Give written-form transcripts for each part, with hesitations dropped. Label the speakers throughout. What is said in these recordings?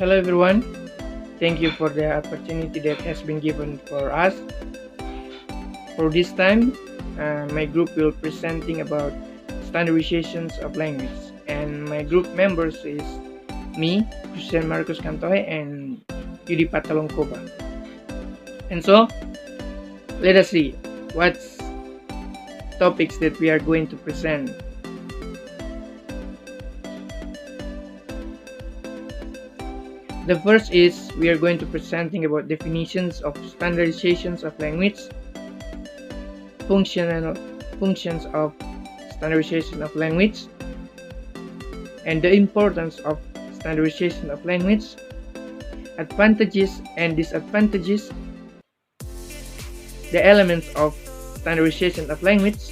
Speaker 1: Hello everyone, thank you for the opportunity that has been given for us. For this time, my group will presenting about standardizations of language, and my group members is me, Christian Markus Kantoy, and Yudi Kobba. And so, let us see what topics that we are going to present. The first is we are going to presenting about definitions of standardizations of language, functions of standardization of language, and the importance of standardization of language, advantages and disadvantages, the elements of standardization of language,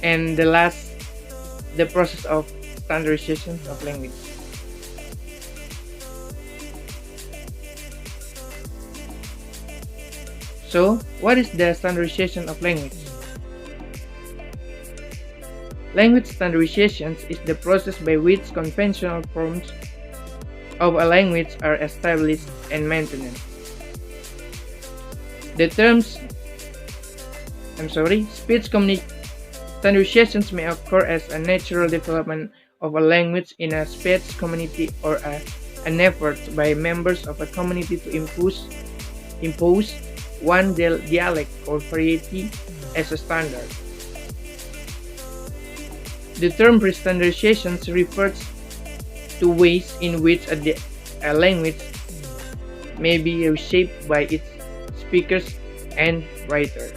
Speaker 1: and the last, the process of standardization of language. So, what is the standardization of language? Language standardization is the process by which conventional forms of a language are established and maintained. The terms speech standardizations may occur as a natural development of a language in a speech community or an effort by members of a community to impose one dialect or variety as a standard. The term pre-standardization refers to ways in which a language may be reshaped by its speakers and writers.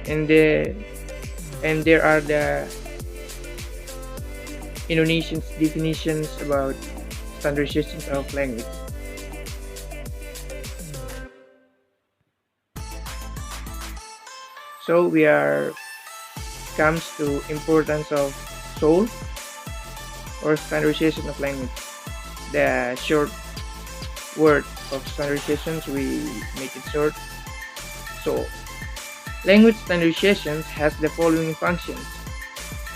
Speaker 1: And there are the Indonesian definitions about standardization of language. So we comes to importance of SoL or standardization of language. The short word of standardizations, we make it short. So language standardization has the following functions.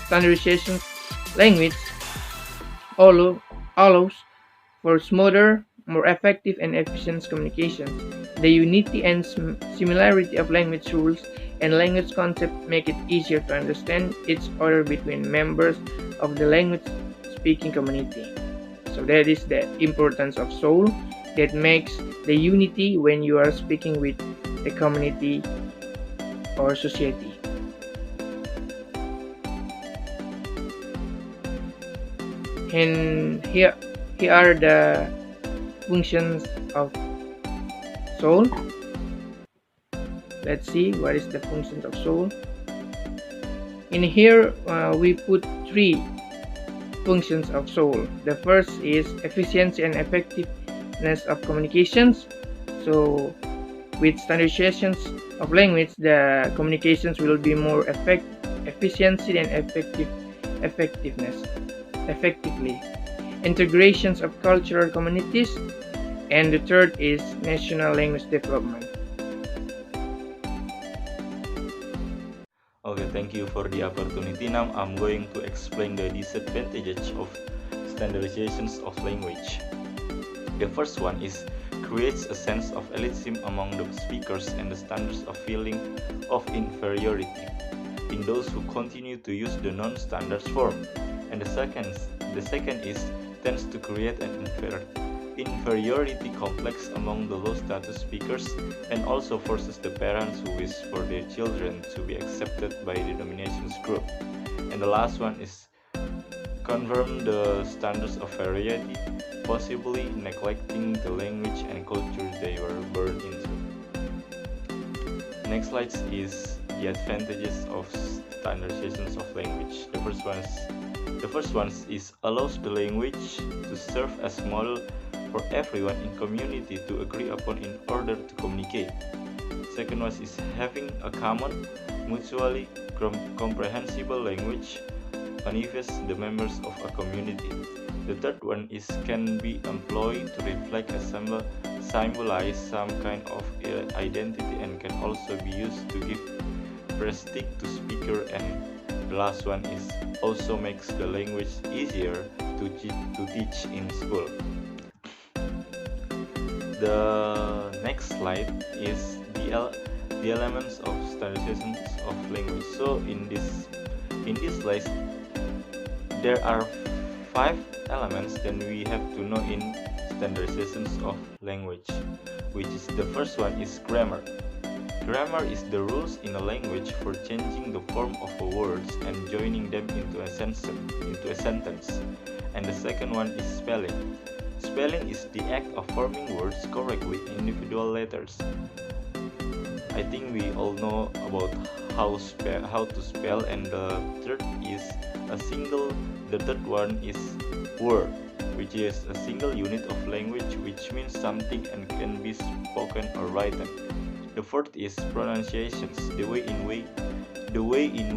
Speaker 1: Standardization language allows for smoother, more effective and efficient communication. The unity and similarity of language rules and language concepts make it easier to understand each other between members of the language speaking community. So that is the importance of SoL, that makes the unity when you are speaking with the community or society. And here are the functions of SoL. Let's see what is the functions of SoL. In here, we put 3 functions of SoL. The first is efficiency and effectiveness of communications. So, with standardizations of language, the communications will be more efficiency and effectively. Integrations of cultural communities, and the third is national language development.
Speaker 2: Okay, thank you for the opportunity. Now I'm going to explain the disadvantages of standardizations of language. The first one is creates a sense of elitism among the speakers and the standards of feeling of inferiority in those who continue to use the non-standard form. And the second is tends to create an inferiority complex among the low-status speakers, and also forces the parents who wish for their children to be accepted by the dominations group. And the last one is confirm the standards of variety, possibly neglecting the language and culture they were born into. Next slide is the advantages of standardizations of language. The first one is allows the language to serve as model for everyone in community to agree upon in order to communicate. Second one is having a common, mutually comprehensible language manifests the members of a community. The third one is can be employed to reflect a symbolize some kind of identity and can also be used to give prestige to speaker and The last one is also makes the language easier to teach in school. The next slide is the elements of standardizations of language. So in this list there are 5 elements that we have to know in standardizations of language, which is the first one is grammar. Grammar is the rules in a language for changing the form of a words and joining them into a sentence. And the second one is spelling. Spelling is the act of forming words correctly in individual letters. I think we all know about how to spell, and the third one is word, which is a single unit of language which means something and can be spoken or written. The fourth is pronunciations, the way in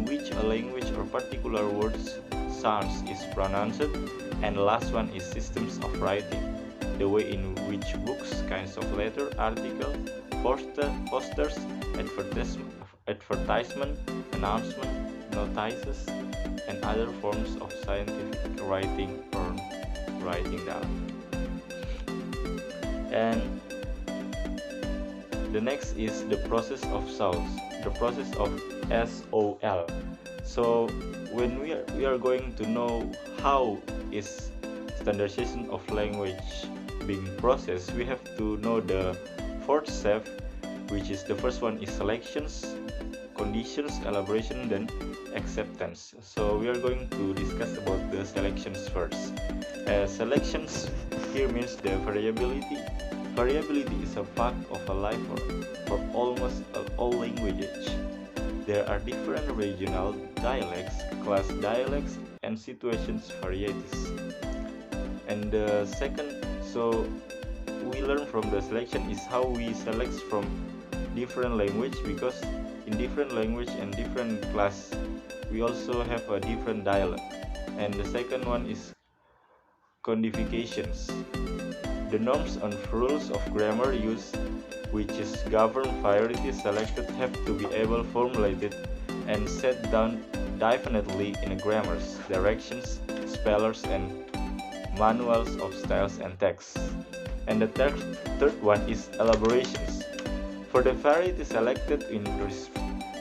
Speaker 2: which a language or particular words sounds is pronounced. And the last one is systems of writing, the way in which books, kinds of letter, article, posters, advertisement, announcement, notices, and other forms of scientific writing or writing down. And the next is the process of SoL, the process of SoL. So when we are going to know how is standardization of language being processed, we have to know the fourth step, which is the first one is selections, conditions, elaboration, then acceptance. So we are going to discuss about the selections first. Selections here means the variability. Variability is a fact of a life for almost all languages. There are different regional dialects, class dialects, and situations varieties. And the second, so we learn from the selection is how we select from different language, because in different language and different class we also have a different dialect. And the second one is codifications. The norms and rules of grammar use, which is govern varieties selected, have to be able formulated and set down definitely in grammars, directions, spellers, and manuals of styles and texts. And the third one is elaborations. For the variety selected in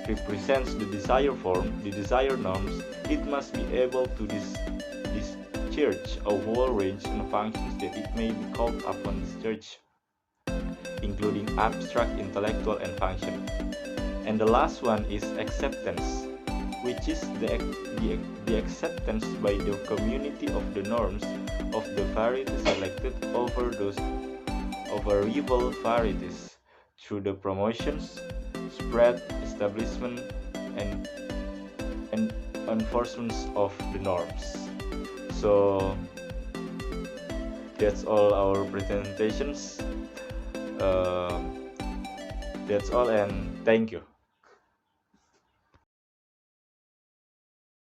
Speaker 2: represents the desired form, the desired norms, it must be able to discharge a whole range of functions that it may be called upon discharge, including abstract, intellectual, and function. And the last one is acceptance, which is the acceptance by the community of the norms of the variety selected over rival varieties through the promotions, spread, establishment, and enforcements of the norms. So that's all our presentations. That's all, and thank you.